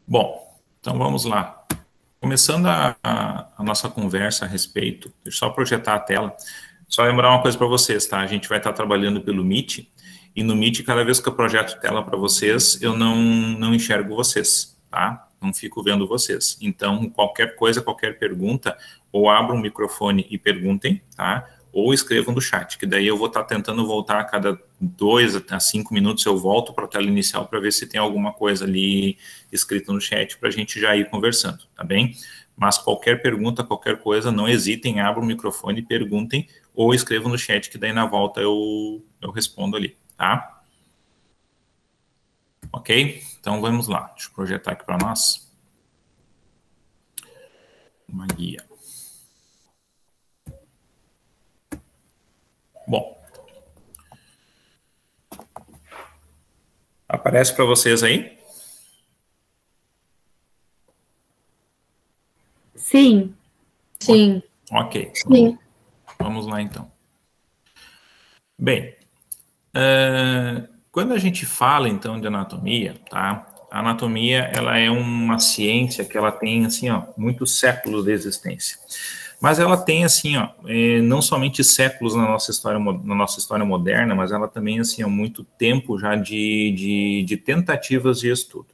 Bom, então vamos lá. Começando a nossa conversa a respeito, deixa eu só projetar a tela. Só lembrar uma coisa para vocês, tá? A gente vai estar trabalhando pelo Meet, e no Meet, cada vez que eu projeto tela para vocês, eu não enxergo vocês, tá? Não fico vendo vocês. Então, qualquer coisa, qualquer pergunta, ou abram o microfone e perguntem, tá? Ou escrevam no chat, que daí eu vou estar tentando voltar a cada 2 a 5 minutos, eu volto para a tela inicial para ver se tem alguma coisa ali escrita no chat para a gente já ir conversando, tá bem? Mas qualquer pergunta, qualquer coisa, não hesitem, abram o microfone, perguntem ou escrevam no chat, que daí na volta eu respondo ali, tá? Ok? Então vamos lá, deixa eu projetar aqui para nós uma guia. Bom, aparece para vocês aí? Sim. Sim. Ok. Sim. Vamos lá, então. Bem, quando a gente fala, então, de anatomia, tá? A anatomia, ela é uma ciência que ela tem, assim, ó, muitos séculos de existência. Mas ela tem, assim, ó, não somente séculos na nossa história moderna, mas ela também, assim, há muito tempo já de tentativas de estudo.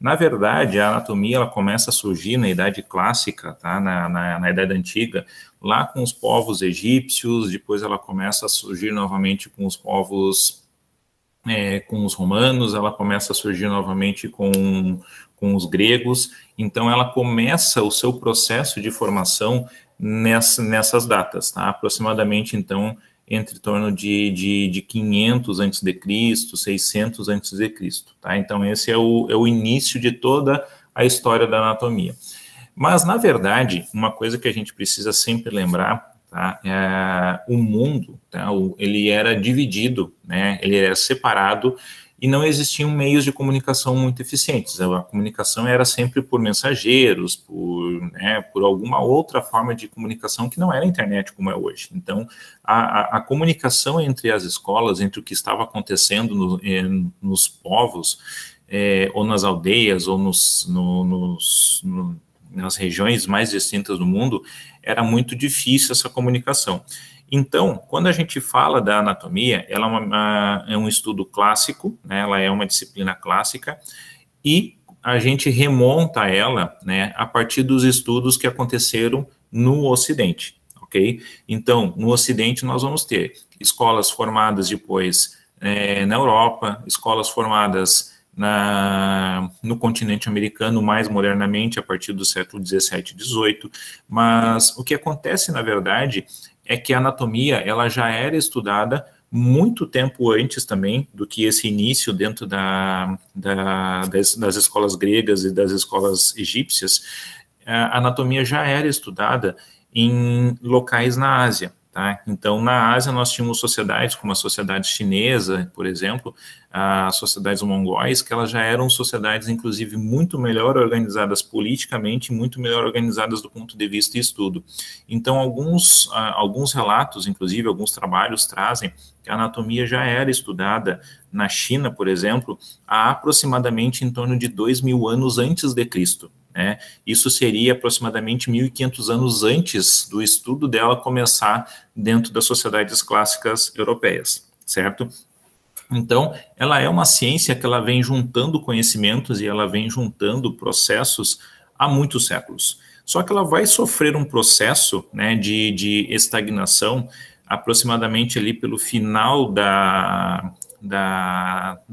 Na verdade, a anatomia ela começa a surgir na Idade Clássica, tá? na Idade Antiga, lá com os povos egípcios, depois ela começa a surgir novamente com os povos, com os romanos, ela começa a surgir novamente com os gregos, então ela começa o seu processo de formação nessas datas, tá? Aproximadamente, então, entre torno de 500 a.C., 600 a.C., tá? Então, esse é o início de toda a história da anatomia. Mas, na verdade, uma coisa que a gente precisa sempre lembrar, tá? O mundo, tá? Ele era dividido, né? Ele era separado e não existiam meios de comunicação muito eficientes. A comunicação era sempre por mensageiros, por alguma outra forma de comunicação que não era a internet como é hoje. Então, a comunicação entre as escolas, entre o que estava acontecendo nos povos, ou nas aldeias, ou nas regiões mais distintas do mundo, era muito difícil essa comunicação. Então, quando a gente fala da anatomia, ela é um estudo clássico, né, ela é uma disciplina clássica, e a gente remonta ela, né, a partir dos estudos que aconteceram no Ocidente, ok? Então, no Ocidente nós vamos ter escolas formadas depois na Europa, escolas formadas no continente americano mais modernamente, a partir do século 17 e 18, mas o que acontece, na verdade, é que a anatomia ela já era estudada muito tempo antes também do que esse início dentro das escolas gregas e das escolas egípcias. A anatomia já era estudada em locais na Ásia. Tá? Então, na Ásia, nós tínhamos sociedades como a sociedade chinesa, por exemplo, as sociedades mongóis, que elas já eram sociedades, inclusive, muito melhor organizadas politicamente, muito melhor organizadas do ponto de vista de estudo. Então, alguns relatos, inclusive, alguns trabalhos trazem que a anatomia já era estudada na China, por exemplo, há aproximadamente em torno de 2.000 anos antes de Cristo. Isso seria aproximadamente 1.500 anos antes do estudo dela começar dentro das sociedades clássicas europeias, certo? Então, ela é uma ciência que ela vem juntando conhecimentos e ela vem juntando processos há muitos séculos. Só que ela vai sofrer um processo, né, de estagnação aproximadamente ali pelo final da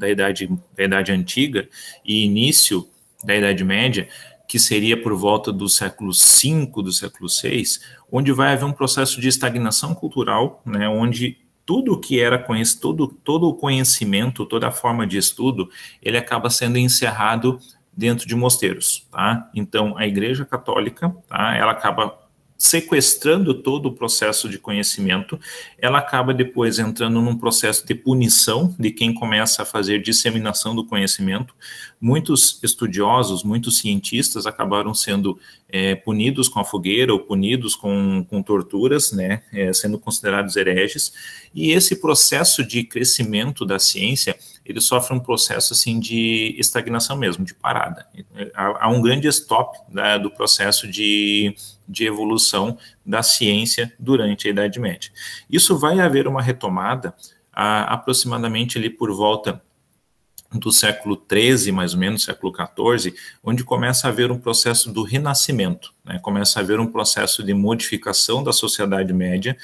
Idade Antiga e início da Idade Média, que seria por volta do século V, do século VI, onde vai haver um processo de estagnação cultural, né, onde tudo o que era conhecido, todo o conhecimento, toda a forma de estudo, ele acaba sendo encerrado dentro de mosteiros, tá? Então, a Igreja Católica, tá, ela acaba sequestrando todo o processo de conhecimento, ela acaba depois entrando num processo de punição de quem começa a fazer disseminação do conhecimento, muitos estudiosos, muitos cientistas acabaram sendo punidos com a fogueira ou punidos com torturas, né, sendo considerados hereges, e esse processo de crescimento da ciência, ele sofre um processo assim de estagnação mesmo, de parada. Há um grande stop, né, do processo de evolução da ciência durante a Idade Média. Isso vai haver uma retomada aproximadamente ali por volta do século XIII, mais ou menos, século XIV, onde começa a haver um processo do renascimento, né? Começa a haver um processo de modificação da sociedade média,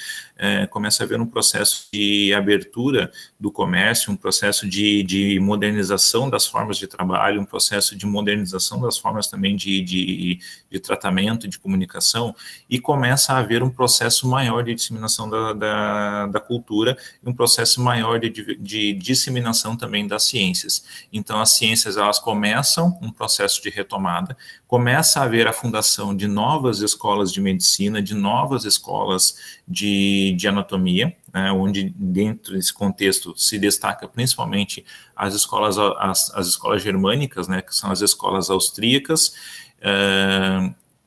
começa a haver um processo de abertura do comércio, um processo de modernização das formas de trabalho, um processo de modernização das formas também de tratamento, de comunicação, e começa a haver um processo maior de disseminação da cultura, e um processo maior de disseminação também das ciências. Então, as ciências, elas começam um processo de retomada, começa a haver a fundação de novas escolas de medicina, de novas escolas de anatomia, né, onde dentro desse contexto se destaca principalmente as escolas germânicas, né, que são as escolas austríacas,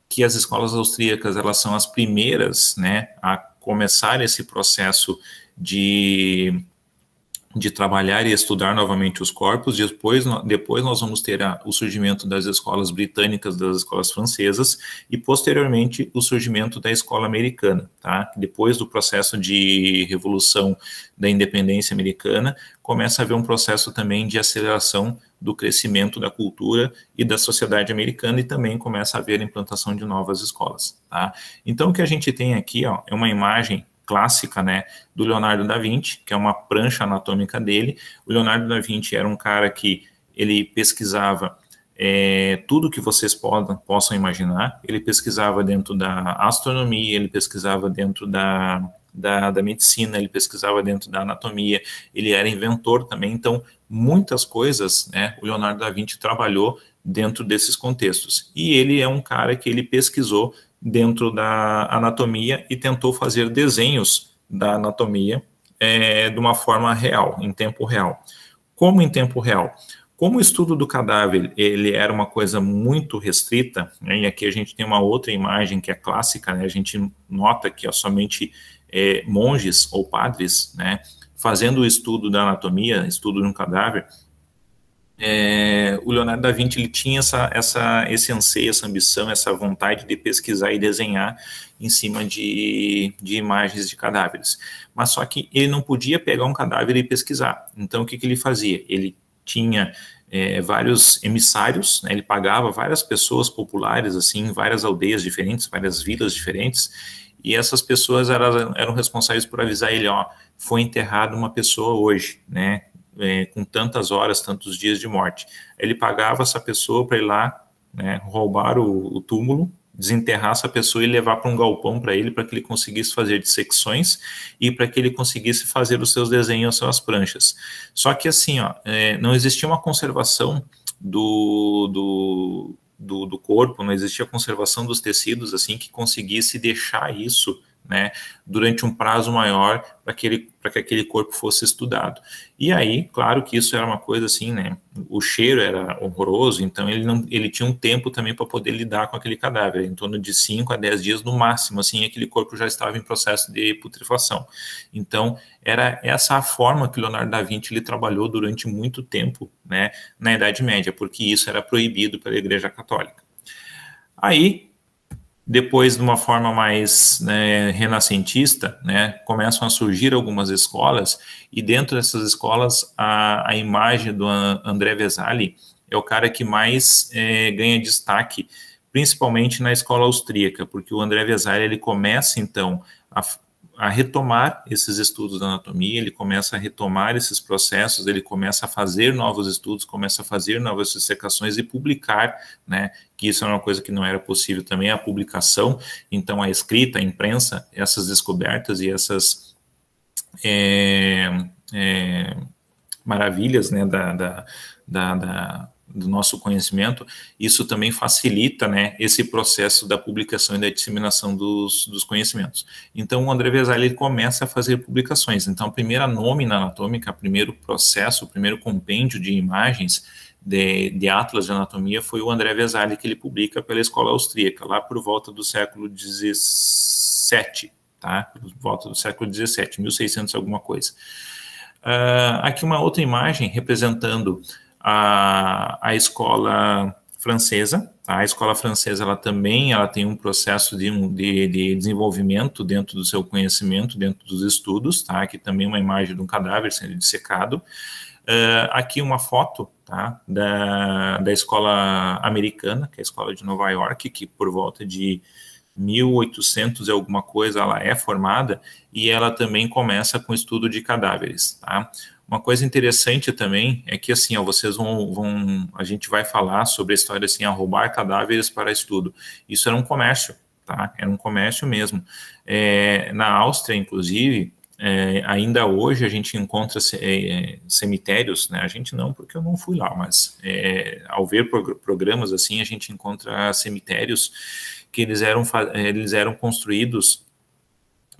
que as escolas austríacas, elas são as primeiras, né, a começar esse processo de trabalhar e estudar novamente os corpos. Depois nós vamos ter o surgimento das escolas britânicas, das escolas francesas, e posteriormente o surgimento da escola americana, tá? Depois do processo de revolução da independência americana, começa a haver um processo também de aceleração do crescimento da cultura e da sociedade americana, e também começa a haver a implantação de novas escolas, tá? Então, o que a gente tem aqui, ó, é uma imagem clássica, né, do Leonardo da Vinci, que é uma prancha anatômica dele. O Leonardo da Vinci era um cara que ele pesquisava tudo que vocês possam imaginar. Ele pesquisava dentro da astronomia, ele pesquisava dentro da medicina, ele pesquisava dentro da anatomia, ele era inventor também. Então, muitas coisas, né, o Leonardo da Vinci trabalhou dentro desses contextos. E ele é um cara que ele pesquisou dentro da anatomia e tentou fazer desenhos da anatomia de uma forma real, em tempo real. Como em tempo real? Como o estudo do cadáver ele era uma coisa muito restrita, né, e aqui a gente tem uma outra imagem que é clássica, né, a gente nota que somente monges ou padres, né, fazendo o estudo da anatomia, estudo de um cadáver. O Leonardo da Vinci ele tinha esse anseio, essa ambição, essa vontade de pesquisar e desenhar em cima de imagens de cadáveres. Mas só que ele não podia pegar um cadáver e pesquisar. Então, o que ele fazia? Ele tinha vários emissários, né? Ele pagava várias pessoas populares, assim, várias aldeias diferentes, várias vilas diferentes, e essas pessoas eram responsáveis por avisar ele, ó, foi enterrada uma pessoa hoje, né? Com tantas horas, tantos dias de morte. Ele pagava essa pessoa para ir lá, né, roubar o túmulo, desenterrar essa pessoa e levar para um galpão para ele ele conseguisse fazer dissecções e para que ele conseguisse fazer os seus desenhos, as suas pranchas. Só que assim, ó, não existia uma conservação do corpo, não existia conservação dos tecidos assim que conseguisse deixar isso, né, durante um prazo maior para que aquele corpo fosse estudado. E aí, claro que isso era uma coisa assim, né, o cheiro era horroroso, então ele tinha um tempo também para poder lidar com aquele cadáver, em torno de 5 a 10 dias no máximo, assim, aquele corpo já estava em processo de putrefação. Então, era essa a forma que Leonardo da Vinci ele trabalhou durante muito tempo, né, na Idade Média, porque isso era proibido pela Igreja Católica. Aí, depois, de uma forma mais, né, renascentista, né, começam a surgir algumas escolas, e dentro dessas escolas, a imagem do André Vesali é o cara que mais ganha destaque, principalmente na escola austríaca, porque o André Vesali ele começa, então, a retomar esses estudos da anatomia, ele começa a retomar esses processos, ele começa a fazer novos estudos, começa a fazer novas dissecações e publicar, né, que isso é uma coisa que não era possível também, a publicação, então a escrita, a imprensa, essas descobertas e essas maravilhas, né, do nosso conhecimento, isso também facilita, né, esse processo da publicação e da disseminação dos conhecimentos. Então, o André Vesali ele começa a fazer publicações. Então, a primeira nómina anatômica, o primeiro processo, o primeiro compêndio de imagens de atlas de anatomia foi o André Vesali, que ele publica pela escola austríaca, lá por volta do século XVII, tá? Por volta do século XVII, 1600 alguma coisa. Aqui uma outra imagem representando a escola francesa. Tá? A escola francesa ela tem um processo de desenvolvimento dentro do seu conhecimento, dentro dos estudos. Tá? Aqui também uma imagem de um cadáver sendo dissecado. Aqui uma foto, tá, da escola americana, que é a escola de Nova York, que por volta de 1800 e alguma coisa ela é formada, e ela também começa com estudo de cadáveres, tá? Uma coisa interessante também é que assim, ó, vocês a gente vai falar sobre a história assim, a roubar cadáveres para estudo. Isso era um comércio, tá? Era um comércio mesmo. Na Áustria, inclusive, ainda hoje a gente encontra cemitérios, né? A gente não, porque eu não fui lá, mas ao ver programas assim, a gente encontra cemitérios que eles eram construídos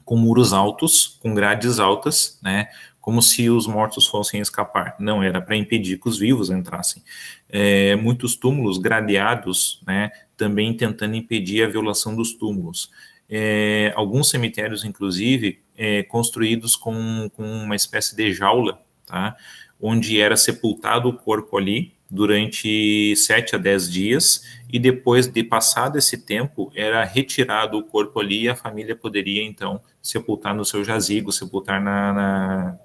com muros altos, com grades altas, né? Como se os mortos fossem escapar. Não, era para impedir que os vivos entrassem. Muitos túmulos gradeados, né? Também tentando impedir a violação dos túmulos. Alguns cemitérios, inclusive, construídos com uma espécie de jaula, tá? Onde era sepultado o corpo ali durante 7 a 10 dias, e depois de passado esse tempo, era retirado o corpo ali e a família poderia, então, sepultar no seu jazigo, sepultar na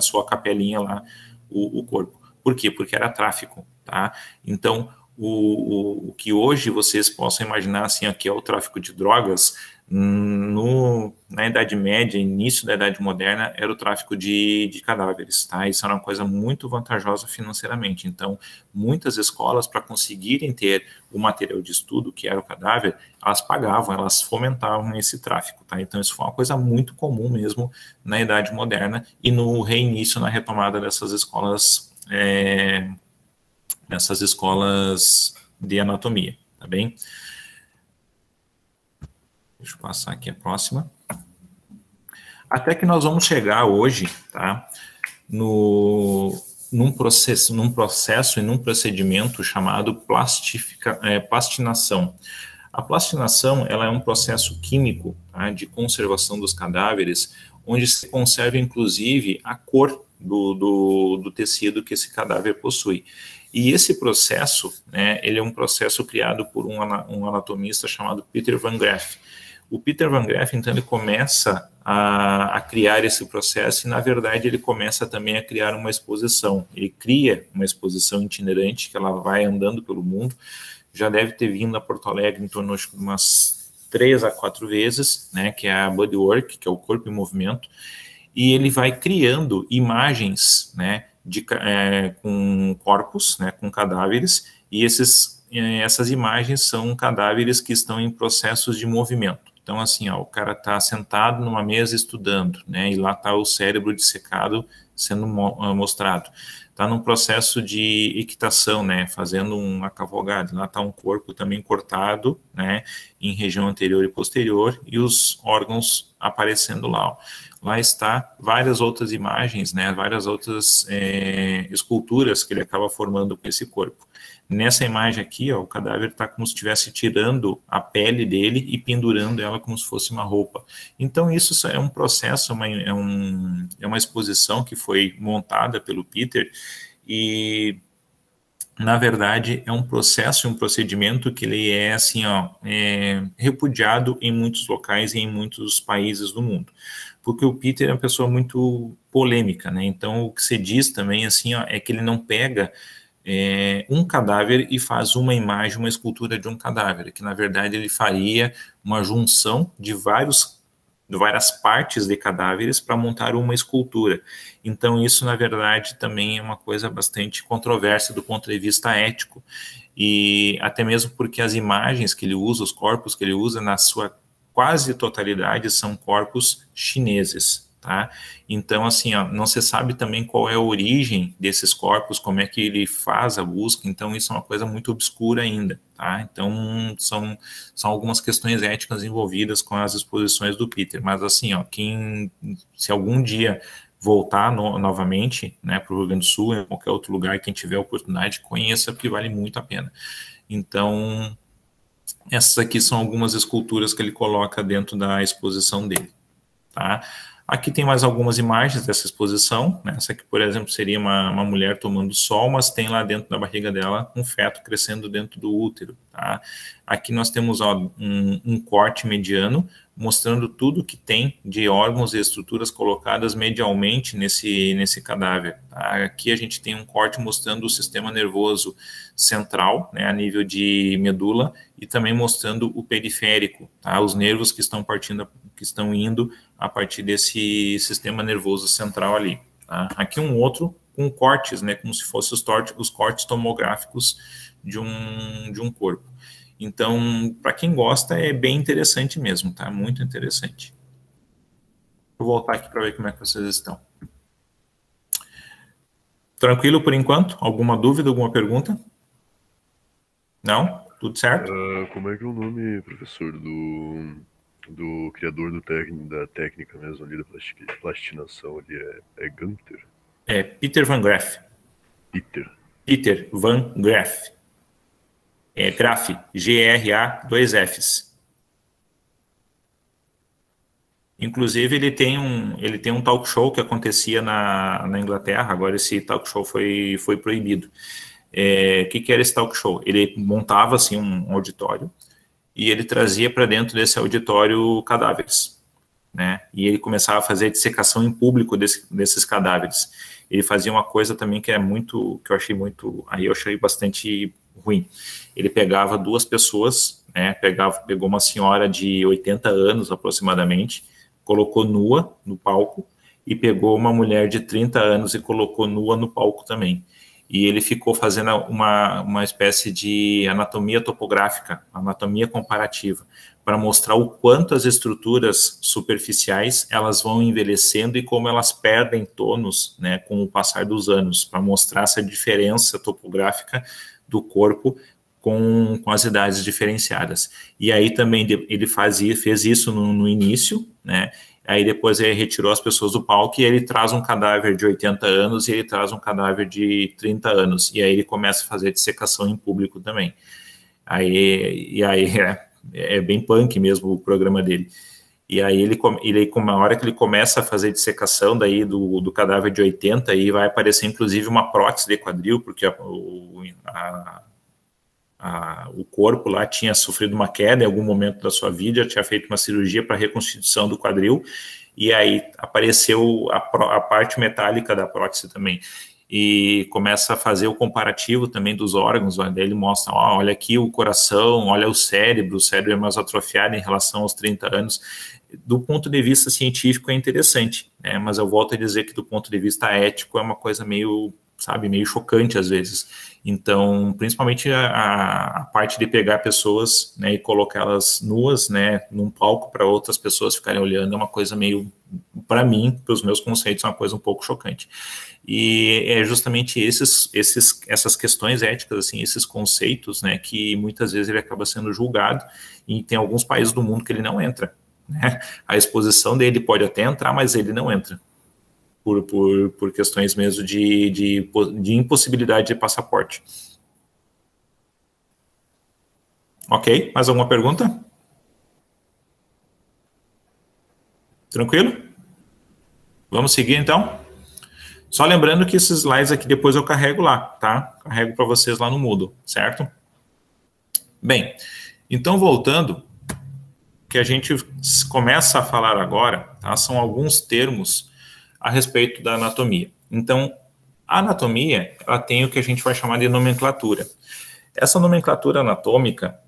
sua capelinha lá o corpo. Por quê? Porque era tráfico, tá? Então, o que hoje vocês possam imaginar assim, aqui é o tráfico de drogas, na Idade Média, início da Idade Moderna, era o tráfico de cadáveres, tá? Isso era uma coisa muito vantajosa financeiramente. Então, muitas escolas, para conseguirem ter o material de estudo, que era o cadáver, elas pagavam, elas fomentavam esse tráfico, tá? Então, isso foi uma coisa muito comum mesmo na Idade Moderna e no reinício, na retomada dessas escolas de anatomia, tá bem? Deixa eu passar aqui a próxima. Até que nós vamos chegar hoje, tá? Num processo e num procedimento chamado plastinação. A plastinação, ela é um processo químico, tá, de conservação dos cadáveres, onde se conserva, inclusive, a cor do tecido que esse cadáver possui. E esse processo, né, ele é um processo criado por um anatomista chamado Peter Van Graff. O Peter Van Graff, então, ele começa a criar esse processo e, na verdade, ele começa também a criar uma exposição. Ele cria uma exposição itinerante que ela vai andando pelo mundo. Já deve ter vindo a Porto Alegre em torno de umas 3 a 4 vezes, né, que é a Bodywork, que é o corpo em movimento, e ele vai criando imagens, né, com corpos, né, com cadáveres, e essas imagens são cadáveres que estão em processos de movimento. Então, assim, ó, o cara está sentado numa mesa estudando, né, e lá está o cérebro dissecado sendo mostrado. Está num processo de equitação, né, fazendo uma cavalgada. Lá está um corpo também cortado, né, em região anterior e posterior, e os órgãos aparecendo lá. Ó. Lá está várias outras imagens, né, várias outras esculturas que ele acaba formando com esse corpo. Nessa imagem aqui, ó, o cadáver está como se estivesse tirando a pele dele e pendurando ela como se fosse uma roupa. Então, isso é um processo, é uma exposição que foi montada pelo Peter e, na verdade, é um processo, um procedimento que ele é, assim, ó, repudiado em muitos locais e em muitos países do mundo. Porque o Peter é uma pessoa muito polêmica, né? Então, o que se diz também, assim, ó, é que ele não pega um cadáver e faz uma imagem, uma escultura de um cadáver, que na verdade ele faria uma junção de várias partes de cadáveres para montar uma escultura. Então isso na verdade também é uma coisa bastante controversa do ponto de vista ético, e até mesmo porque as imagens que ele usa, os corpos que ele usa, na sua quase totalidade são corpos chineses, tá? Então, assim, ó, não se sabe também qual é a origem desses corpos, como é que ele faz a busca, então isso é uma coisa muito obscura ainda, tá? Então, são algumas questões éticas envolvidas com as exposições do Peter, mas assim, ó, se algum dia voltar novamente, né, para o Rio Grande do Sul, em qualquer outro lugar, quem tiver oportunidade, conheça, porque vale muito a pena. Então, essas aqui são algumas esculturas que ele coloca dentro da exposição dele, tá? Aqui tem mais algumas imagens dessa exposição, né? Essa aqui, por exemplo, seria uma mulher tomando sol, mas tem lá dentro da barriga dela um feto crescendo dentro do útero, tá? Aqui nós temos ó, um corte mediano, mostrando tudo que tem de órgãos e estruturas colocadas medialmente nesse cadáver, tá? Aqui a gente tem um corte mostrando o sistema nervoso central, né, a nível de medula, e também mostrando o periférico, tá? Os nervos que estão indo a partir desse sistema nervoso central ali. Tá? Aqui um outro com cortes, né, como se fossem os cortes tomográficos de um corpo. Então, para quem gosta, é bem interessante mesmo, tá? Muito interessante. Vou voltar aqui para ver como é que vocês estão. Tranquilo por enquanto? Alguma dúvida, alguma pergunta? Não? Tudo certo? Como é que é o nome, professor, do criador da técnica mesmo ali, da plastinação ali, é Gunther? É Peter Van Graff. Peter Van Graff. É Graff, G-R-A, 2 Fs. Inclusive, ele tem um talk show que acontecia na Inglaterra, agora esse talk show foi proibido. O que era esse talk show? Ele montava assim, um auditório e ele trazia para dentro desse auditório cadáveres, né? E ele começava a fazer a dissecação em público desses cadáveres. Ele fazia uma coisa também que eu achei bastante ruim. Ele pegava duas pessoas, né? Pegou uma senhora de 80 anos aproximadamente, colocou nua no palco, e pegou uma mulher de 30 anos e colocou nua no palco também. E ele ficou fazendo uma espécie de anatomia topográfica, anatomia comparativa, para mostrar o quanto as estruturas superficiais elas vão envelhecendo e como elas perdem tônus, né, com o passar dos anos, para mostrar essa diferença topográfica do corpo com as idades diferenciadas. E aí também ele fez isso no início, né? Aí depois ele retirou as pessoas do palco e ele traz um cadáver de 80 anos e ele traz um cadáver de 30 anos. E aí ele começa a fazer dissecação em público também. Aí é bem punk mesmo o programa dele. E aí na hora que ele começa a fazer dissecação daí do cadáver de 80, aí vai aparecer inclusive uma prótese de quadril, porque o corpo lá tinha sofrido uma queda em algum momento da sua vida, tinha feito uma cirurgia para reconstituição do quadril, e aí apareceu a parte metálica da prótese também. E começa a fazer o comparativo também dos órgãos, daí ele mostra, olha aqui o coração, olha o cérebro é mais atrofiado em relação aos 30 anos. Do ponto de vista científico é interessante, né? Mas eu volto a dizer que do ponto de vista ético é uma coisa meio chocante às vezes. Então, principalmente a parte de pegar pessoas, né, e colocá-las nuas, né, num palco para outras pessoas ficarem olhando é uma coisa meio, para mim, para os meus conceitos, é uma coisa um pouco chocante. E é justamente essas questões éticas, assim, esses conceitos, né, que muitas vezes ele acaba sendo julgado, e tem alguns países do mundo que ele não entra, né? A exposição dele pode até entrar, mas ele não entra. Por questões mesmo de impossibilidade de passaporte. Ok? Mais alguma pergunta? Tranquilo? Vamos seguir, então? Só lembrando que esses slides aqui depois eu carrego lá, tá? Carrego para vocês lá no Moodle, certo? Bem, então voltando, o que a gente começa a falar agora, tá? São alguns termos a respeito da anatomia. Então, a anatomia, ela tem o que a gente vai chamar de nomenclatura. Essa nomenclatura anatômica,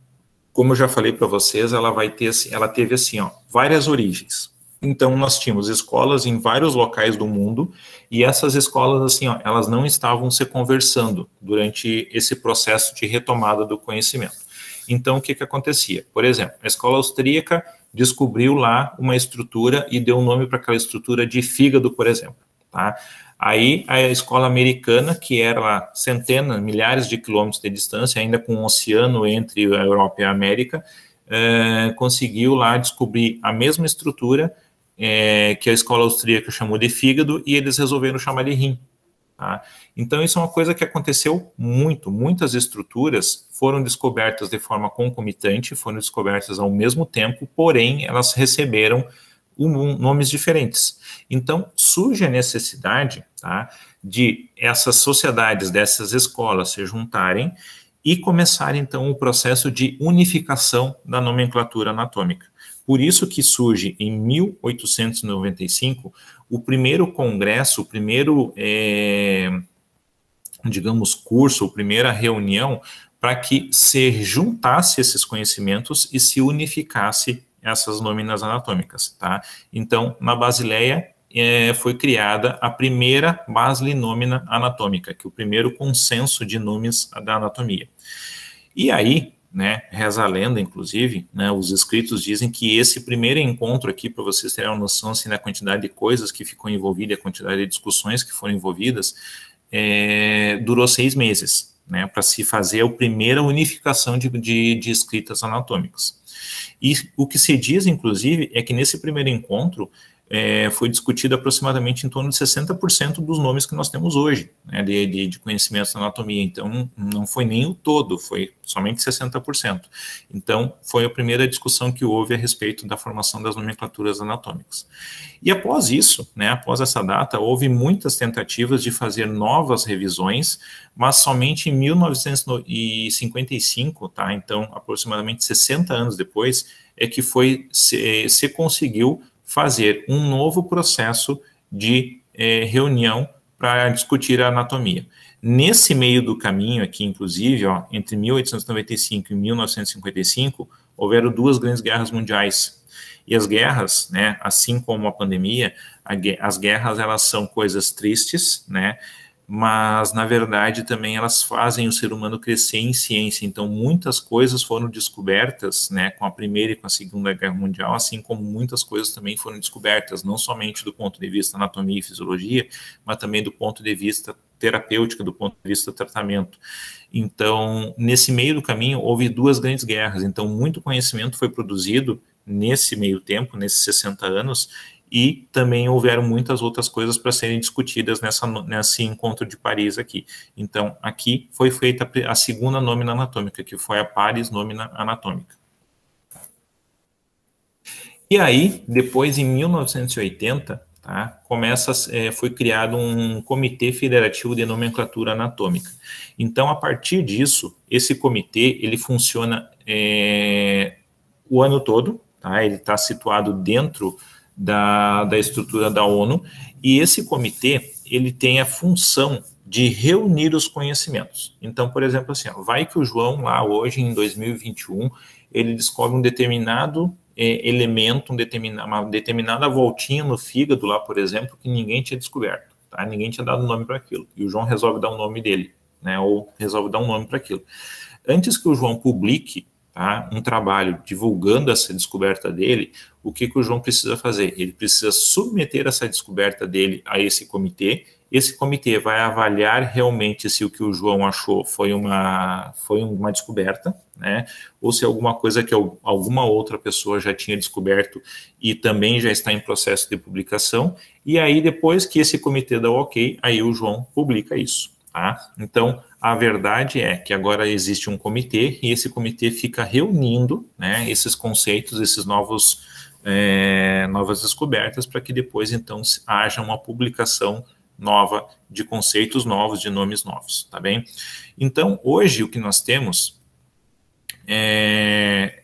como eu já falei para vocês, ela teve assim, várias origens. Então, nós tínhamos escolas em vários locais do mundo, e essas escolas, assim, elas não estavam se conversando durante esse processo de retomada do conhecimento. Então, o que acontecia? Por exemplo, a escola austríaca descobriu lá uma estrutura e deu o nome para aquela estrutura de fígado, por exemplo, tá? Aí a escola americana, que era lá centenas, milhares de quilômetros de distância, ainda com um oceano entre a Europa e a América, conseguiu lá descobrir a mesma estrutura que a escola austríaca chamou de fígado, e eles resolveram chamar de rim. Tá? Então, isso é uma coisa que aconteceu muito. Muitas estruturas foram descobertas de forma concomitante, foram descobertas ao mesmo tempo, porém, elas receberam nomes diferentes. Então, surge a necessidade, tá, de essas sociedades, dessas escolas se juntarem e começar, então, o processo de unificação da nomenclatura anatômica. Por isso que surge, em 1895, o primeiro congresso, o primeiro, digamos, curso, a primeira reunião, para que se juntasse esses conhecimentos e se unificasse essas nóminas anatômicas, tá? Então, na Basileia, foi criada a primeira Basli Nómina Anatômica, que é o primeiro consenso de nomes da anatomia. E aí, né, reza a lenda, inclusive, né, os escritos dizem que esse primeiro encontro aqui, para vocês terem uma noção assim, da quantidade de coisas que ficou envolvida, a quantidade de discussões que foram envolvidas, durou 6 meses, né, para se fazer a primeira unificação de escritas anatômicas. E o que se diz, inclusive, é que nesse primeiro encontro foi discutido aproximadamente em torno de 60% dos nomes que nós temos hoje, né, de conhecimentos da anatomia. Então, não foi nem o todo, foi somente 60%. Então, foi a primeira discussão que houve a respeito da formação das nomenclaturas anatômicas. E após isso, né, após essa data, houve muitas tentativas de fazer novas revisões, mas somente em 1955, tá, então, aproximadamente 60 anos depois, é que se conseguiu fazer um novo processo de reunião para discutir a anatomia. Nesse meio do caminho aqui, inclusive, ó, entre 1895 e 1955, houveram 2 grandes guerras mundiais. E as guerras, né, assim como a pandemia, as guerras, elas são coisas tristes, né, mas, na verdade, também elas fazem o ser humano crescer em ciência. Então, muitas coisas foram descobertas, né, com a Primeira e com a Segunda Guerra Mundial, assim como muitas coisas também foram descobertas, não somente do ponto de vista anatomia e fisiologia, mas também do ponto de vista terapêutico, do ponto de vista tratamento. Então, nesse meio do caminho, houve 2 grandes guerras. Então, muito conhecimento foi produzido nesse meio tempo, nesses 60 anos, e também houveram muitas outras coisas para serem discutidas nesse encontro de Paris aqui. Então, aqui foi feita a segunda nómina anatômica, que foi a Paris Nómina Anatômica. E aí, depois, em 1980, tá, foi criado um Comitê Federativo de Nomenclatura Anatômica. Então, a partir disso, esse comitê, ele funciona o ano todo, tá, ele está situado dentro da estrutura da ONU, e esse comitê, ele tem a função de reunir os conhecimentos. Então, por exemplo, assim, ó, vai que o João lá hoje, em 2021, ele descobre um determinado elemento, uma determinada voltinha no fígado lá, por exemplo, que ninguém tinha descoberto, tá? Ninguém tinha dado nome para aquilo, e o João resolve dar o nome dele, né, ou resolve dar um nome para aquilo. Antes que o João publique, tá, um trabalho divulgando essa descoberta dele, o que o João precisa fazer? Ele precisa submeter essa descoberta dele a esse comitê vai avaliar realmente se o que o João achou foi uma descoberta, né, ou se alguma coisa que alguma outra pessoa já tinha descoberto e também já está em processo de publicação, e aí depois que esse comitê dá o ok, aí o João publica isso. Tá? Então, a verdade é que agora existe um comitê e esse comitê fica reunindo, né, esses conceitos, esses novas descobertas, para que depois, então, haja uma publicação nova de conceitos novos, de nomes novos, tá bem? Então, hoje, o que nós temos é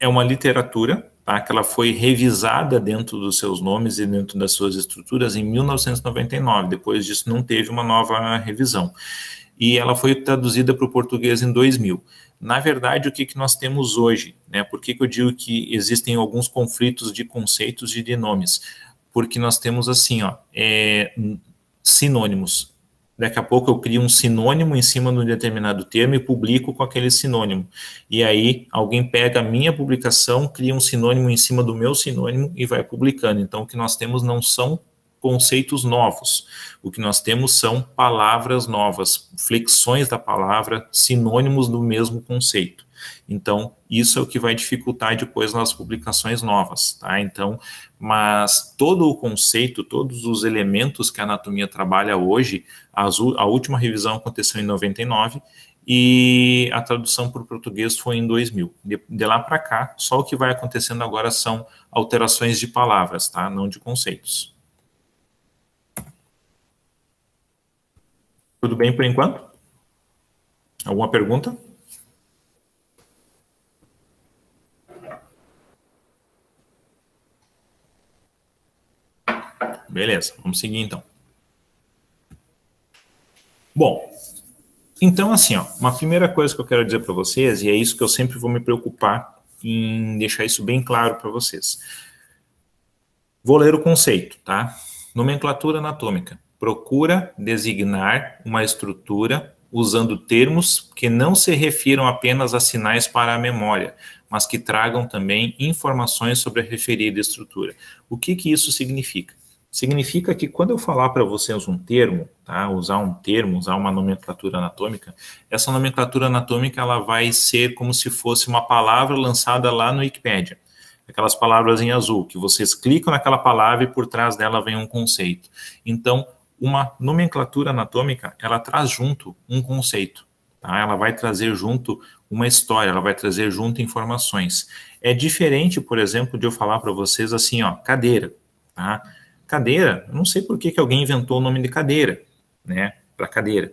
uma literatura, tá, que ela foi revisada dentro dos seus nomes e dentro das suas estruturas em 1999, depois disso não teve uma nova revisão, e ela foi traduzida para o português em 2000. Na verdade, o que nós temos hoje, né, por que eu digo que existem alguns conflitos de conceitos e de nomes? Porque nós temos assim, ó, sinônimos. daqui a pouco eu crio um sinônimo em cima de um determinado termo e publico com aquele sinônimo. E aí alguém pega a minha publicação, cria um sinônimo em cima do meu sinônimo e vai publicando. Então o que nós temos não são conceitos novos. O que nós temos são palavras novas, flexões da palavra, sinônimos do mesmo conceito. Então, isso é o que vai dificultar depois nas publicações novas, tá? Então, mas todo o conceito, todos os elementos que a anatomia trabalha hoje, a última revisão aconteceu em 99 e a tradução para o português foi em 2000. De lá para cá, só o que vai acontecendo agora são alterações de palavras, tá? Não de conceitos. Tudo bem por enquanto? Alguma pergunta? Beleza, vamos seguir então. Bom, então assim, ó, uma primeira coisa que eu quero dizer para vocês, e é isso que eu sempre vou me preocupar em deixar isso bem claro para vocês. Vou ler o conceito, tá? Nomenclatura anatômica. Procura designar uma estrutura usando termos que não se refiram apenas a sinais para a memória, mas que tragam também informações sobre a referida estrutura. O que isso significa? Significa que quando eu falar para vocês um termo, tá? Usar um termo, usar uma nomenclatura anatômica, essa nomenclatura anatômica ela vai ser como se fosse uma palavra lançada lá no Wikipedia. Aquelas palavras em azul, que vocês clicam naquela palavra e por trás dela vem um conceito. Então, uma nomenclatura anatômica, ela traz junto um conceito, tá? Ela vai trazer junto uma história, ela vai trazer junto informações. É diferente, por exemplo, de eu falar para vocês assim, ó, cadeira, tá? Cadeira, eu não sei por que alguém inventou o nome de cadeira, né, para cadeira,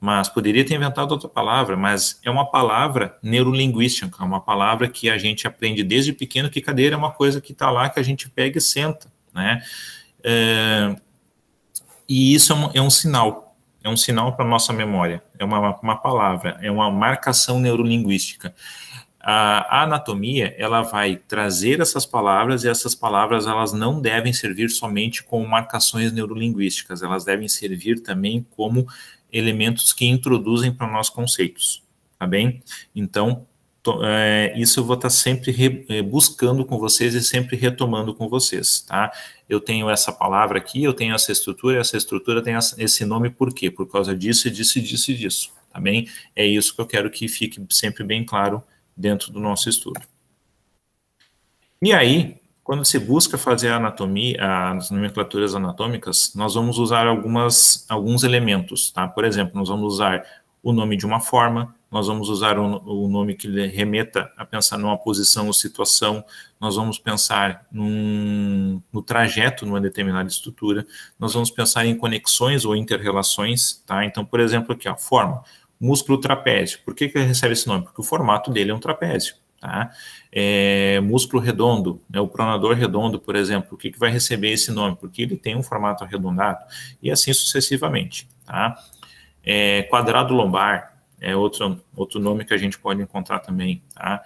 mas poderia ter inventado outra palavra, mas é uma palavra neurolinguística, é uma palavra que a gente aprende desde pequeno que cadeira é uma coisa que está lá, que a gente pega e senta, né, e isso é um sinal para a nossa memória, é uma palavra, é uma marcação neurolinguística. A anatomia, ela vai trazer essas palavras, e essas palavras, elas não devem servir somente como marcações neurolinguísticas, elas devem servir também como elementos que introduzem para nós conceitos, tá bem? Então, isso eu vou estar sempre buscando com vocês e sempre retomando com vocês, tá? Eu tenho essa palavra aqui, eu tenho essa estrutura tem esse nome por quê? Por causa disso, disso, tá bem? É isso que eu quero que fique sempre bem claro dentro do nosso estudo. E aí, quando se busca fazer a anatomia, as nomenclaturas anatômicas, nós vamos usar alguns elementos, tá? Por exemplo, nós vamos usar o nome de uma forma, nós vamos usar o nome que remeta a pensar numa posição ou situação, nós vamos pensar no trajeto numa determinada estrutura, nós vamos pensar em conexões ou interrelações, tá? Então, por exemplo, aqui, ó, forma. Músculo trapézio. Por que ele recebe esse nome? Porque o formato dele é um trapézio, tá? Músculo redondo, né? O pronador redondo, por exemplo, por que vai receber esse nome? Porque ele tem um formato arredondado, e assim sucessivamente, tá? Quadrado lombar é outro nome que a gente pode encontrar também, tá?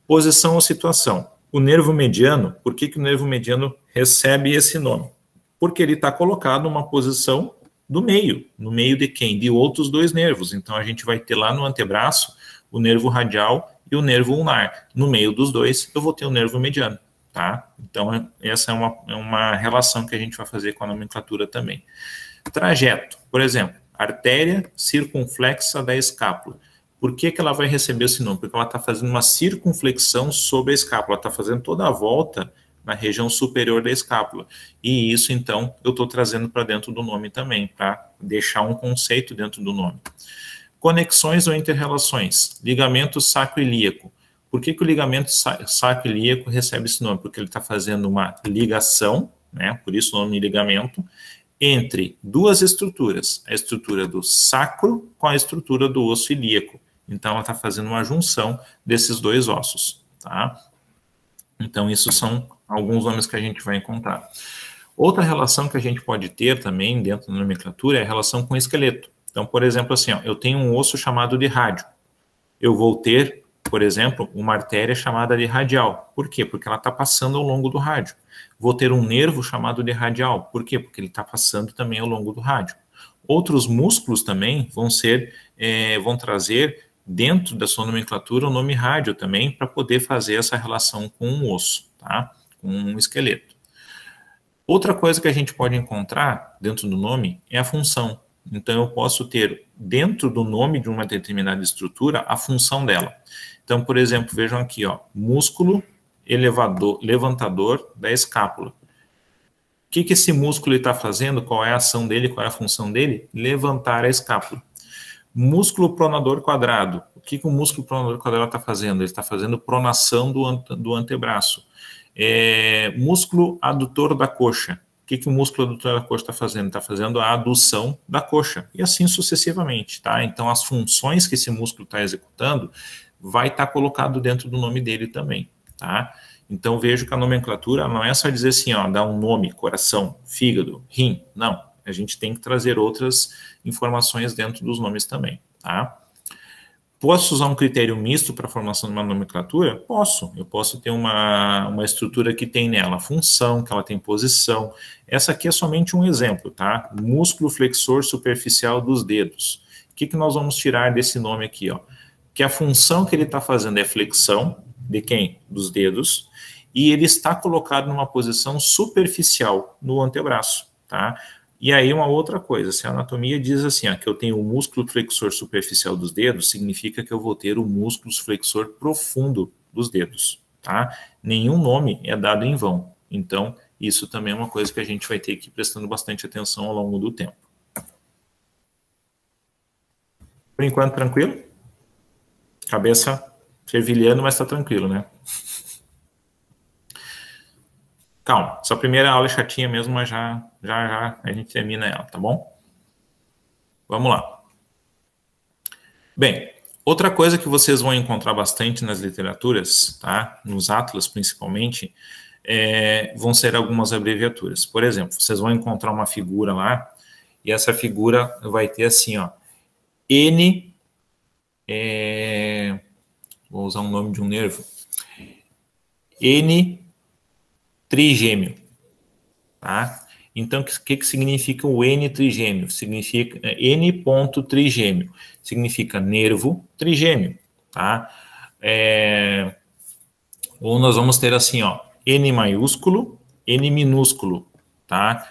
Posição ou situação. O nervo mediano, por que o nervo mediano recebe esse nome? Porque ele está colocado numa posição do meio. No meio de quem? De outros dois nervos. Então, a gente vai ter lá no antebraço o nervo radial e o nervo ulnar. No meio dos dois, eu vou ter o nervo mediano, tá? Então, essa é uma relação que a gente vai fazer com a nomenclatura também. Trajeto, por exemplo, artéria circunflexa da escápula. Por que ela vai receber esse nome? Porque ela está fazendo uma circunflexão sobre a escápula, está fazendo toda a volta na região superior da escápula. E isso, então, eu estou trazendo para dentro do nome também, para deixar um conceito dentro do nome. Conexões ou interrelações. Ligamento sacroilíaco. Por que o ligamento sacroilíaco recebe esse nome? Porque ele está fazendo uma ligação, né, por isso o nome ligamento, entre duas estruturas. A estrutura do sacro com a estrutura do osso ilíaco. Então, ela está fazendo uma junção desses dois ossos, tá? Então, isso são alguns nomes que a gente vai encontrar. Outra relação que a gente pode ter também dentro da nomenclatura é a relação com o esqueleto. Então, por exemplo, assim, ó, eu tenho um osso chamado de rádio. Eu vou ter, por exemplo, uma artéria chamada de radial. Por quê? Porque ela está passando ao longo do rádio. Vou ter um nervo chamado de radial. Por quê? Porque ele está passando também ao longo do rádio. outros músculos também vão trazer dentro da sua nomenclatura o nome rádio também, para poder fazer essa relação com um osso, tá? Com um esqueleto. Outra coisa que a gente pode encontrar dentro do nome é a função. Então, eu posso ter dentro do nome de uma determinada estrutura a função dela. Então, por exemplo, vejam aqui, ó, músculo levantador da escápula. O que esse músculo está fazendo? Qual é a ação dele? Qual é a função dele? Levantar a escápula. Músculo pronador quadrado. O que o músculo pronador quadrado está fazendo? Ele está fazendo pronação do antebraço. Músculo adutor da coxa. O que o músculo adutor da coxa está fazendo? Está fazendo a adução da coxa. E assim sucessivamente, tá? Então, as funções que esse músculo está executando vai estar colocado dentro do nome dele também, tá? Então, vejo que a nomenclatura não é só dizer assim, ó, dar um nome, coração, fígado, rim. Não. A gente tem que trazer outras informações dentro dos nomes também, tá? Posso usar um critério misto para a formação de uma nomenclatura? Posso. Eu posso ter uma estrutura que tem nela função, que ela tem posição. Essa aqui é somente um exemplo, tá? Músculo flexor superficial dos dedos. O que nós vamos tirar desse nome aqui, ó? Que a função que ele está fazendo é flexão, de quem? Dos dedos, e ele está colocado numa posição superficial no antebraço, tá? E aí uma outra coisa, se a anatomia diz assim, ó, que eu tenho o músculo flexor superficial dos dedos, significa que eu vou ter o músculo flexor profundo dos dedos, tá? Nenhum nome é dado em vão. Então, isso também é uma coisa que a gente vai ter que ir prestando bastante atenção ao longo do tempo. Por enquanto, tranquilo? Cabeça fervilhando, mas tá tranquilo, né? Calma, essa primeira aula é chatinha mesmo, mas já a gente termina ela, tá bom? Vamos lá. Bem, outra coisa que vocês vão encontrar bastante nas literaturas, tá? Nos atlas principalmente, vão ser algumas abreviaturas. Por exemplo, vocês vão encontrar uma figura lá, e essa figura vai ter assim, ó, N, vou usar um nome de um nervo, N trigêmeo, tá? Então, o que significa o N trigêmeo? Significa N ponto trigêmeo, significa nervo trigêmeo, tá? Ou nós vamos ter assim, ó, N maiúsculo, N minúsculo, tá?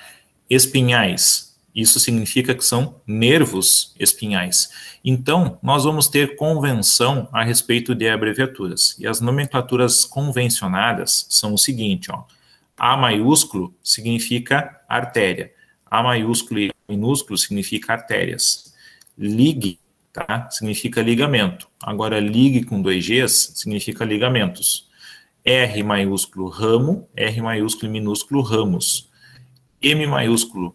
Espinhais, isso significa que são nervos espinhais. Então, nós vamos ter convenção a respeito de abreviaturas. E as nomenclaturas convencionadas são o seguinte, ó. A maiúsculo significa artéria. A maiúsculo e minúsculo significa artérias. Lig, tá? Significa ligamento. Agora, lig com 2 Gs significa ligamentos. R maiúsculo, ramo. R maiúsculo e minúsculo, ramos. M maiúsculo,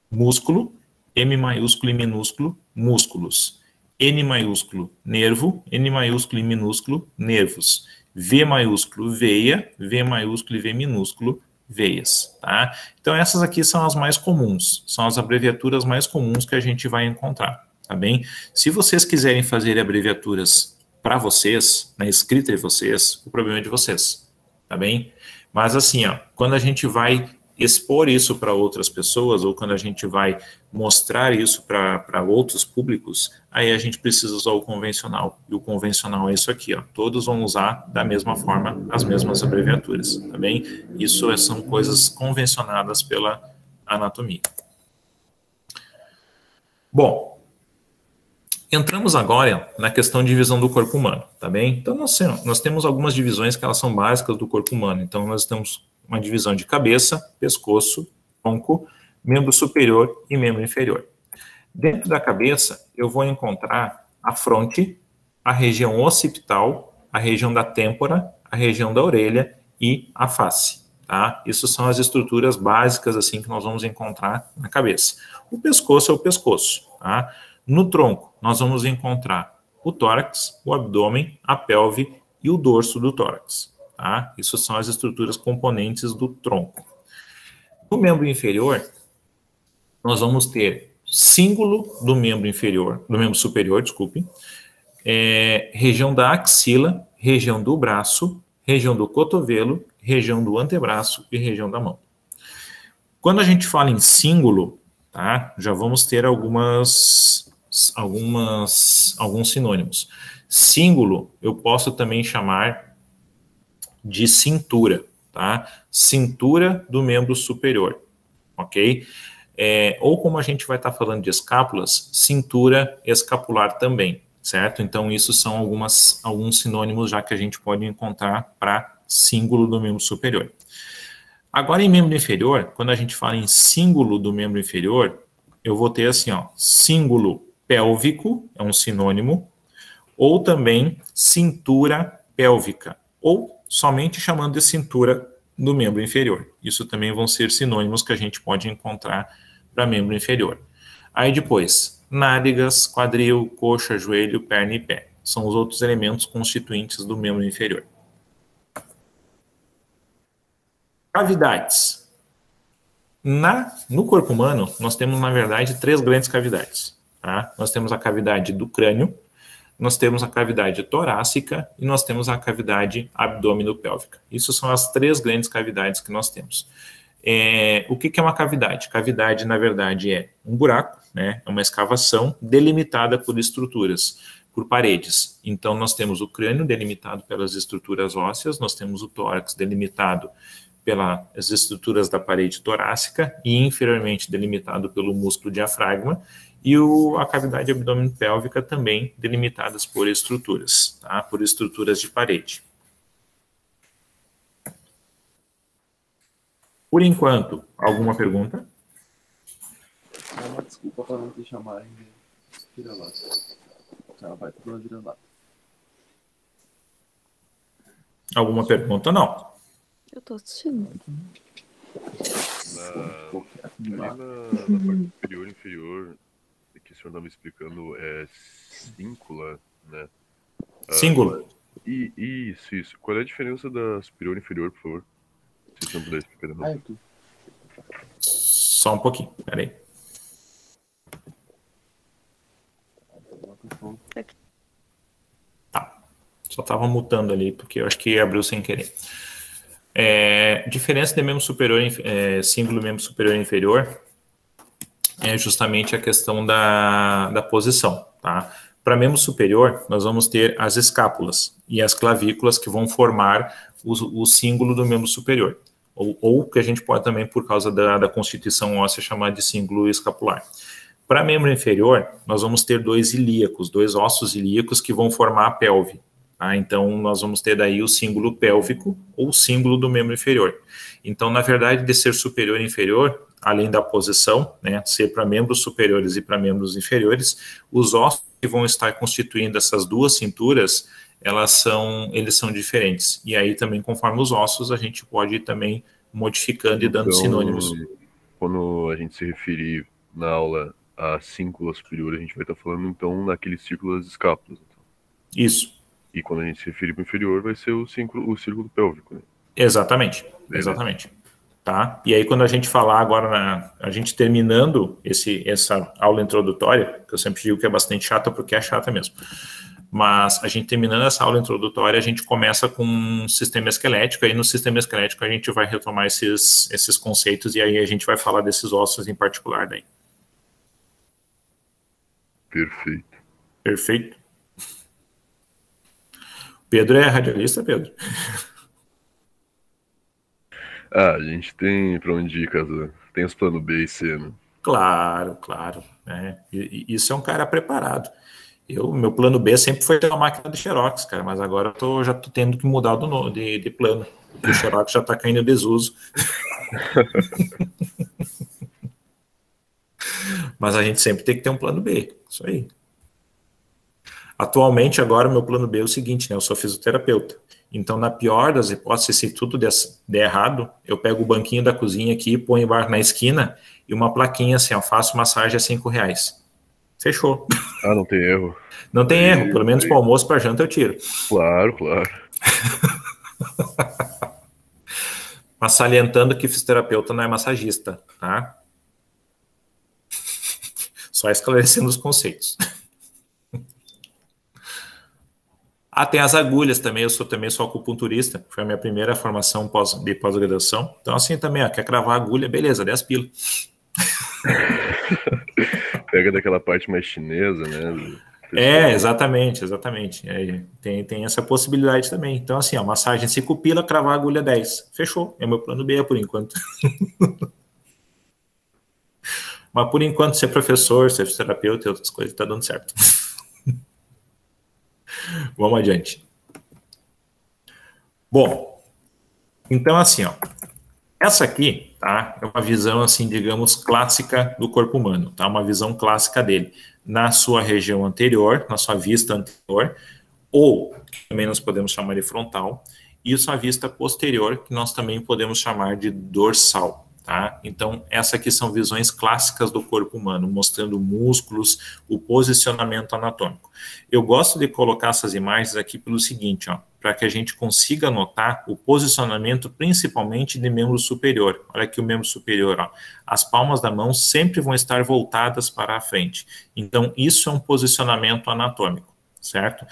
músculo. M maiúsculo e minúsculo, músculos. N maiúsculo, nervo. N maiúsculo e minúsculo, nervos. V maiúsculo, veia, V maiúsculo e V minúsculo, veias, tá? Então, essas aqui são as mais comuns, são as abreviaturas mais comuns que a gente vai encontrar, tá bem? Se vocês quiserem fazer abreviaturas para vocês, na escrita de vocês, o problema é de vocês, tá bem? Mas assim, ó, quando a gente vai expor isso para outras pessoas, ou quando a gente vai mostrar isso para outros públicos, aí a gente precisa usar o convencional. E o convencional é isso aqui, ó. Todos vão usar da mesma forma as mesmas abreviaturas, tá bem? Isso são coisas convencionadas pela anatomia. Bom, entramos agora na questão de divisão do corpo humano, tá bem? Então, nós temos algumas divisões que elas são básicas do corpo humano. Então, nós temos uma divisão de cabeça, pescoço, tronco, membro superior e membro inferior. Dentro da cabeça, eu vou encontrar a fronte, a região occipital, a região da têmpora, a região da orelha e a face, tá? Isso são as estruturas básicas, assim, que nós vamos encontrar na cabeça. O pescoço é o pescoço, tá? No tronco, nós vamos encontrar o tórax, o abdômen, a pelve e o dorso do tórax. Tá? Isso são as estruturas componentes do tronco. No membro inferior, nós vamos ter cíngulo do membro inferior, do membro superior, desculpe, região da axila, região do braço, região do cotovelo, região do antebraço e região da mão. Quando a gente fala em cíngulo, tá? Já vamos ter alguns sinônimos. Símbolo, eu posso também chamar de cintura, tá? Cintura do membro superior, ok? Ou como a gente vai estar falando de escápulas, cintura escapular também, certo? Então, isso são alguns sinônimos já que a gente pode encontrar para cíngulo do membro superior. Agora, em membro inferior, quando a gente fala em cíngulo do membro inferior, eu vou ter assim, ó, cíngulo pélvico, é um sinônimo, ou também cintura pélvica, ou somente chamando de cintura do membro inferior. Isso também vão ser sinônimos que a gente pode encontrar para membro inferior. Aí depois, nádegas, quadril, coxa, joelho, perna e pé. São os outros elementos constituintes do membro inferior. Cavidades. No corpo humano, nós temos, na verdade, 3 grandes cavidades. Tá? Nós temos a cavidade do crânio, nós temos a cavidade torácica e nós temos a cavidade abdômeno-pélvica. Isso são as 3 grandes cavidades que nós temos. O que é uma cavidade? Cavidade, na verdade, é um buraco, né? É uma escavação delimitada por estruturas, por paredes. Então, nós temos o crânio delimitado pelas estruturas ósseas, nós temos o tórax delimitado pelas estruturas da parede torácica e inferiormente delimitado pelo músculo diafragma, e a cavidade abdômeno-pélvica também delimitadas por estruturas, tá? Por estruturas de parede. Por enquanto, alguma pergunta? Desculpa para não te chamarem de vira-lata. Ela vai toda vira-lata. Alguma pergunta? Não. Eu tô assistindo. Ali na parte superior e inferior, que o senhor estava me explicando, é cíncula, né? Cíngulo. Isso. Qual é a diferença da superior e inferior, por favor? Se você não puder explicar de novo. Só um pouquinho, peraí. Tá. Só estava mutando ali, porque eu acho que abriu sem querer. Diferença de membro superior, cíngulo membro superior e inferior é justamente a questão da posição, tá? Para membro superior, nós vamos ter as escápulas e as clavículas que vão formar o cíngulo do membro superior, ou que a gente pode também, por causa da constituição óssea, chamar de cíngulo escapular. Para membro inferior, nós vamos ter 2 ilíacos, 2 ossos ilíacos que vão formar a pelve. Tá? Então, nós vamos ter daí o cíngulo pélvico ou símbolo do membro inferior. Então, na verdade, de ser superior e inferior, além da posição, né, ser para membros superiores e para membros inferiores, os ossos que vão estar constituindo essas 2 cinturas, eles são diferentes. E aí também, conforme os ossos, a gente pode ir também modificando e dando sinônimos. Quando a gente se referir na aula à cíncula superior, a gente vai estar falando, então, naquele círculo das escápulas. Então. Isso. E quando a gente se referir para o inferior, vai ser o círculo pélvico, né? Exatamente, exatamente. Tá? E aí, quando a gente falar agora, a gente terminando essa aula introdutória, que eu sempre digo que é bastante chata, porque é chata mesmo, mas a gente terminando essa aula introdutória, a gente começa com um sistema esquelético, aí no sistema esquelético a gente vai retomar esses conceitos, e aí a gente vai falar desses ossos em particular daí. Perfeito. Perfeito. Pedro é radialista, Pedro? A gente tem para onde ir, caso tem os planos B e C, né? Claro. Né? Isso é um cara preparado. Meu plano B sempre foi ter uma máquina de Xerox, cara, mas agora já tô tendo que mudar de plano, porque o Xerox já está caindo em desuso. Mas a gente sempre tem que ter um plano B, isso aí. Atualmente, agora, o meu plano B é o seguinte, né? Eu sou fisioterapeuta. Então, na pior das hipóteses, se tudo der errado, eu pego o banquinho da cozinha aqui, ponho embaixo na esquina e uma plaquinha assim, ó, faço massagem a R$5. Fechou. Não tem erro. Não tem erro, pelo menos para o almoço, para janta eu tiro. Claro. Mas salientando que fisioterapeuta não é massagista, tá? Só esclarecendo os conceitos. Tem as agulhas também, eu sou acupunturista, foi a minha primeira formação de pós-graduação. Então, assim também, quer cravar a agulha, beleza, 10 pila. Pega daquela parte mais chinesa, né? Exatamente, exatamente. Tem essa possibilidade também. Então, assim, a massagem se cupila, cravar a agulha 10. Fechou. É meu plano B por enquanto. Mas por enquanto, ser professor, ser fisioterapeuta e outras coisas, tá dando certo. Vamos adiante. Bom, então assim, ó, essa aqui, tá, é uma visão, assim, digamos, clássica do corpo humano, tá, uma visão clássica dele, na sua região anterior, na sua vista anterior, ou, também nós podemos chamar de frontal, e sua vista posterior, que nós também podemos chamar de dorsal. Tá? Então, essas aqui são visões clássicas do corpo humano, mostrando músculos, o posicionamento anatômico. Eu gosto de colocar essas imagens aqui pelo seguinte, para que a gente consiga notar o posicionamento principalmente de membro superior. Olha aqui o membro superior, ó. As palmas da mão sempre vão estar voltadas para a frente. Então, isso é um posicionamento anatômico, certo?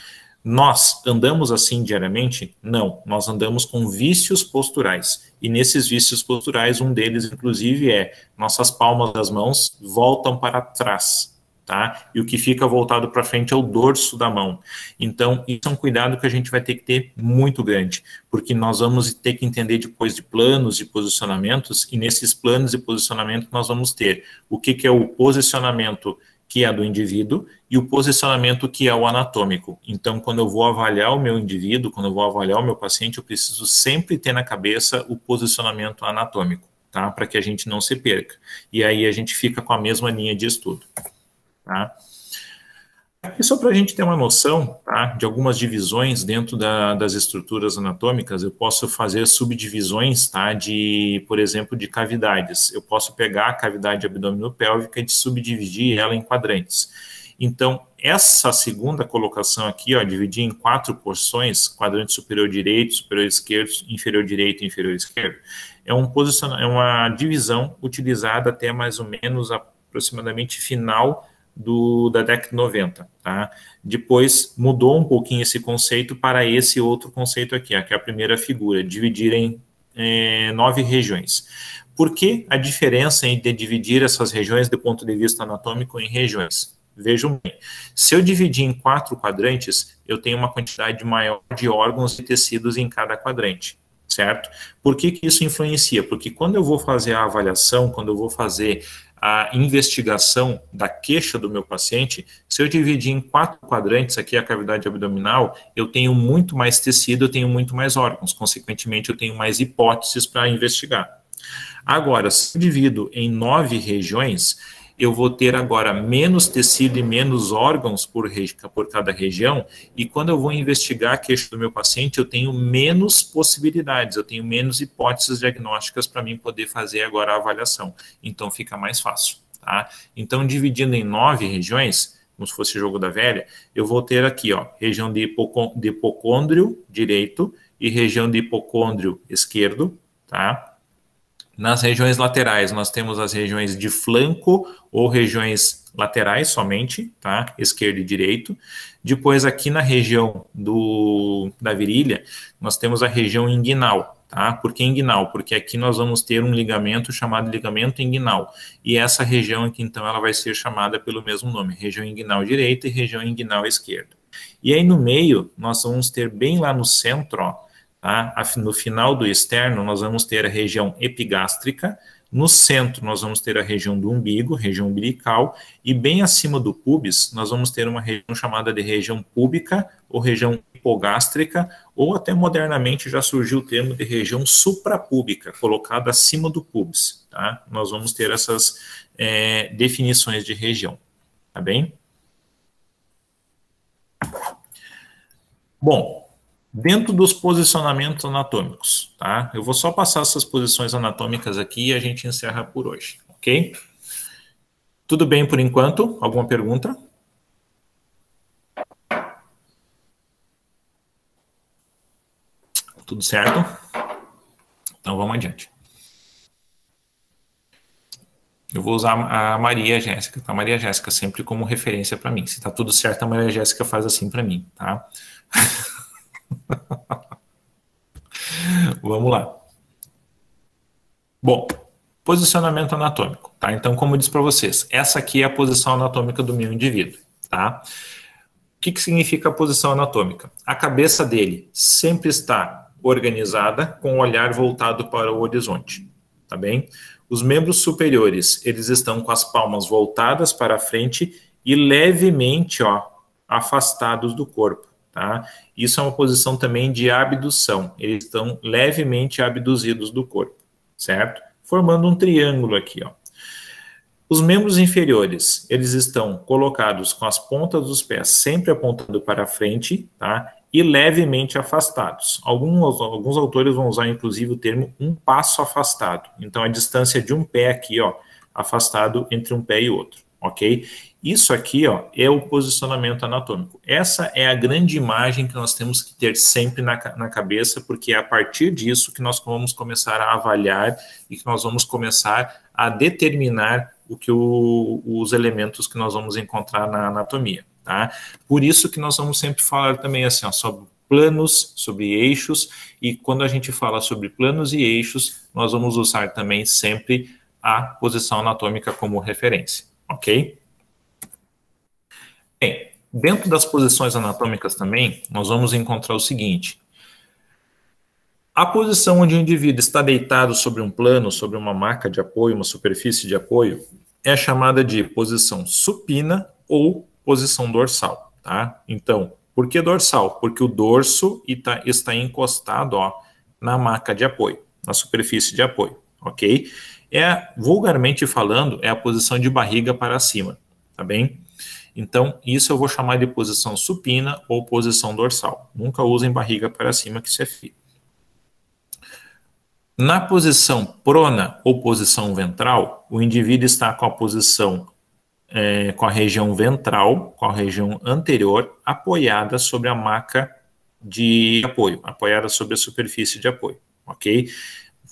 Nós andamos assim diariamente? Não, nós andamos com vícios posturais. E nesses vícios posturais, um deles, inclusive, é nossas palmas das mãos voltam para trás, tá? E o que fica voltado para frente é o dorso da mão. Então, isso é um cuidado que a gente vai ter que ter muito grande, porque nós vamos ter que entender depois de planos e posicionamentos, e nesses planos e posicionamentos nós vamos ter o que é o posicionamento que é do indivíduo, e o posicionamento que é o anatômico. Então, quando eu vou avaliar o meu indivíduo, quando eu vou avaliar o meu paciente, eu preciso sempre ter na cabeça o posicionamento anatômico, tá? Para que a gente não se perca. E aí a gente fica com a mesma linha de estudo, tá? Aqui só para a gente ter uma noção, tá, de algumas divisões dentro das estruturas anatômicas, eu posso fazer subdivisões, tá, por exemplo, de cavidades. Eu posso pegar a cavidade abdominopélvica e subdividir ela em quadrantes. Então, essa segunda colocação aqui, ó, dividir em 4 porções, quadrante superior direito, superior esquerdo, inferior direito e inferior esquerdo, é uma divisão utilizada até mais ou menos aproximadamente final da década de 90, tá? Depois mudou um pouquinho esse conceito para esse outro conceito aqui, que é a primeira figura, dividir em 9 regiões. Por que a diferença de dividir essas regiões do ponto de vista anatômico em regiões? Vejam bem, se eu dividir em 4 quadrantes, eu tenho uma quantidade maior de órgãos e tecidos em cada quadrante, certo? Por que isso influencia? Porque quando eu vou fazer a avaliação, quando eu vou fazer a investigação da queixa do meu paciente, se eu dividir em 4 quadrantes, aqui a cavidade abdominal, eu tenho muito mais tecido, eu tenho muito mais órgãos, consequentemente eu tenho mais hipóteses para investigar. Agora, se eu divido em 9 regiões, eu vou ter agora menos tecido e menos órgãos por cada região, e quando eu vou investigar a queixa do meu paciente, eu tenho menos possibilidades, eu tenho menos hipóteses diagnósticas para mim poder fazer agora a avaliação. Então, fica mais fácil, tá? Então, dividindo em 9 regiões, como se fosse jogo da velha, eu vou ter aqui, ó, região de hipocôndrio direito e região de hipocôndrio esquerdo, tá? Nas regiões laterais, nós temos as regiões de flanco ou regiões laterais somente, tá? Esquerdo e direito. Depois, aqui na região da virilha, nós temos a região inguinal, tá? Por que inguinal? Porque aqui nós vamos ter um ligamento chamado ligamento inguinal. E essa região aqui, então, ela vai ser chamada pelo mesmo nome, região inguinal direita e região inguinal esquerda. E aí, no meio, nós vamos ter bem lá no centro, ó, tá? No final do externo, nós vamos ter a região epigástrica, no centro nós vamos ter a região do umbigo, região umbilical, e bem acima do pubis, nós vamos ter uma região chamada de região púbica, ou região hipogástrica, ou até modernamente já surgiu o termo de região suprapúbica, colocada acima do pubis, tá? Nós vamos ter essas definições de região, tá bem? Bom, dentro dos posicionamentos anatômicos, tá? Eu vou só passar essas posições anatômicas aqui e a gente encerra por hoje, ok? Tudo bem por enquanto? Alguma pergunta? Tudo certo? Então vamos adiante. Eu vou usar a Maria Jéssica, tá? Maria Jéssica sempre como referência para mim. Se tá tudo certo, a Maria Jéssica faz assim para mim, tá? Vamos lá. Bom, Posicionamento anatômico, tá? Então, como eu disse para vocês, essa aqui é a posição anatômica do meu indivíduo, tá? O que significa a posição anatômica? A cabeça dele sempre está organizada com o olhar voltado para o horizonte, tá bem? Os membros superiores, eles estão com as palmas voltadas para frente e levemente, ó, afastados do corpo, tá? Isso é uma posição também de abdução, eles estão levemente abduzidos do corpo, certo? Formando um triângulo aqui, ó. Os membros inferiores, eles estão colocados com as pontas dos pés sempre apontando para frente, tá? E levemente afastados. Alguns autores vão usar, inclusive, o termo um passo afastado. Então, a distância de um pé aqui, ó, afastado entre um pé e outro, ok? Isso aqui, ó, é o posicionamento anatômico. Essa é a grande imagem que nós temos que ter sempre na cabeça, porque é a partir disso que nós vamos começar a avaliar e que nós vamos começar a determinar os elementos que nós vamos encontrar na anatomia, tá? Por isso que nós vamos sempre falar também assim, ó, sobre planos, sobre eixos, e quando a gente fala sobre planos e eixos, nós vamos usar também sempre a posição anatômica como referência, ok? Bem, dentro das posições anatômicas também, nós vamos encontrar o seguinte: a posição onde o indivíduo está deitado sobre um plano, sobre uma maca de apoio, uma superfície de apoio, é chamada de posição supina ou posição dorsal, tá? Então, por que dorsal? Porque o dorso está encostado, ó, na maca de apoio, na superfície de apoio, ok? Vulgarmente falando, é a posição de barriga para cima, tá bem? Então, isso eu vou chamar de posição supina ou posição dorsal. Nunca usem barriga para cima, que isso é feio. Na posição prona ou posição ventral, o indivíduo está com a posição, com a região ventral, com a região anterior, apoiada sobre a maca de apoio, apoiada sobre a superfície de apoio, ok?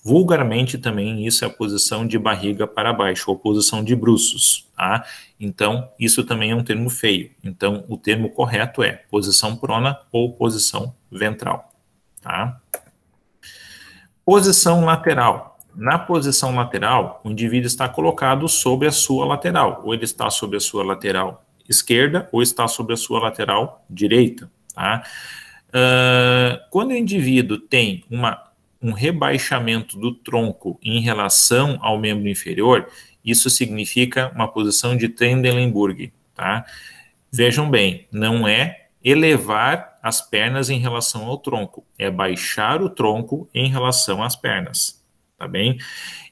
Vulgarmente também isso é a posição de barriga para baixo, ou posição de bruços, tá? Então, isso também é um termo feio. Então, o termo correto é posição prona ou posição ventral, tá? Posição lateral. Na posição lateral, o indivíduo está colocado sobre a sua lateral, ou ele está sobre a sua lateral esquerda, ou está sobre a sua lateral direita, tá? Quando o indivíduo tem um rebaixamento do tronco em relação ao membro inferior, isso significa uma posição de Trendelenburg, tá? Vejam bem, não é elevar as pernas em relação ao tronco, é baixar o tronco em relação às pernas, tá bem?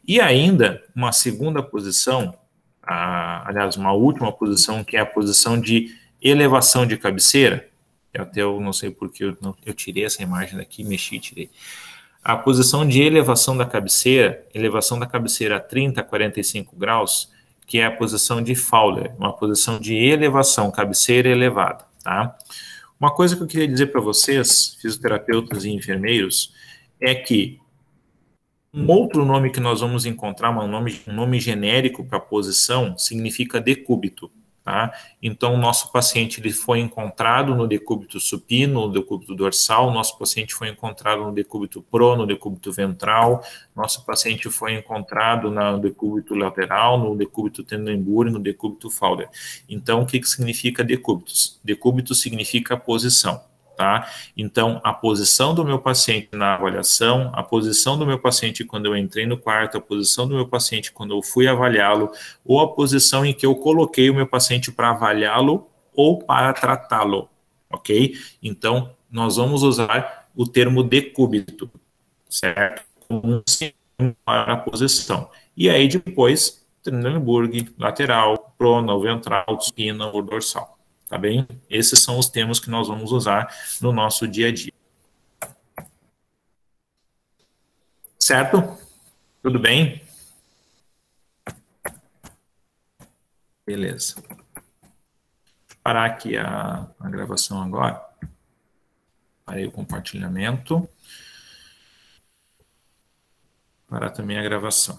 E ainda, uma segunda posição, aliás, uma última posição, que é a posição de elevação de cabeceira. Eu não sei porque eu tirei essa imagem daqui, mexi e tirei. A posição de elevação da cabeceira a 30 a 45 graus, que é a posição de Fowler, uma posição de elevação, cabeceira elevada, tá? Uma coisa que eu queria dizer para vocês, fisioterapeutas e enfermeiros, é que um outro nome que nós vamos encontrar, um nome genérico para a posição, significa decúbito, tá? Então, o nosso paciente ele foi encontrado no decúbito supino, no decúbito dorsal, nosso paciente foi encontrado no decúbito prono, no decúbito ventral, nosso paciente foi encontrado no decúbito lateral, no decúbito Trendelenburg, no decúbito Fowler. Então, o que significa decúbitos? Decúbito significa posição. Tá? Então, a posição do meu paciente na avaliação, a posição do meu paciente quando eu entrei no quarto, a posição do meu paciente quando eu fui avaliá-lo, ou a posição em que eu coloquei o meu paciente para avaliá-lo ou para tratá-lo, ok? Então, nós vamos usar o termo decúbito, certo? Como um sinônimo para a posição. E aí, depois, Trendelenburg, lateral, prono, ventral, supina ou dorsal. Tá bem? Esses são os termos que nós vamos usar no nosso dia a dia. Certo? Tudo bem? Beleza. Vou parar aqui a gravação agora. Parei o compartilhamento. Parar também a gravação.